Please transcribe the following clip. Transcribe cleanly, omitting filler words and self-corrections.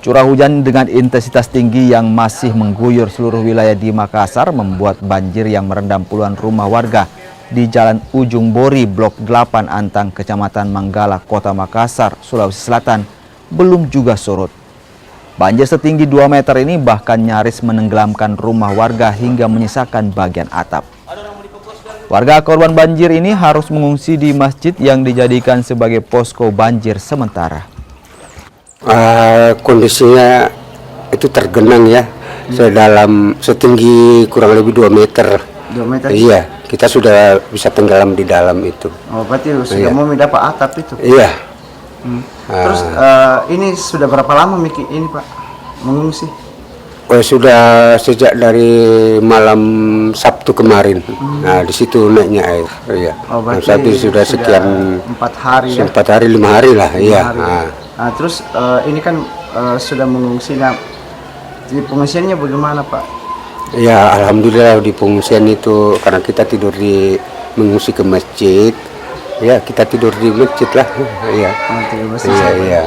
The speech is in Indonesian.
Curah hujan dengan intensitas tinggi yang masih mengguyur seluruh wilayah di Makassar membuat banjir yang merendam puluhan rumah warga di Jalan Ujung Bori, Blok 8 Antang, Kecamatan Manggala, Kota Makassar, Sulawesi Selatan, belum juga surut. Banjir setinggi 2 meter ini bahkan nyaris menenggelamkan rumah warga hingga menyisakan bagian atap. Warga korban banjir ini harus mengungsi di masjid yang dijadikan sebagai posko banjir sementara. Kondisinya itu tergenang ya, setinggi kurang lebih 2 meter. 2 meter? Iya, kita sudah bisa tenggelam di dalam itu. Oh, berarti sudah mau mendapat atap itu? Iya. Terus ini sudah berapa lama ini Pak mengungsi? Sudah sejak dari malam Sabtu kemarin. Nah, di situ naiknya air. Iya. Oh, berarti Sabtu sudah sekian 4 hari ya? 4 hari, 5 hari lah. Iya. Nah, terus ini kan sudah mengungsi. Nah, di pengungsiannya bagaimana Pak? Ya, alhamdulillah di pengungsian itu karena kita tidur mengungsi ke masjid. Ya, kita tidur di masjid lah. Iya. Oh, tidur di masjid. Iya.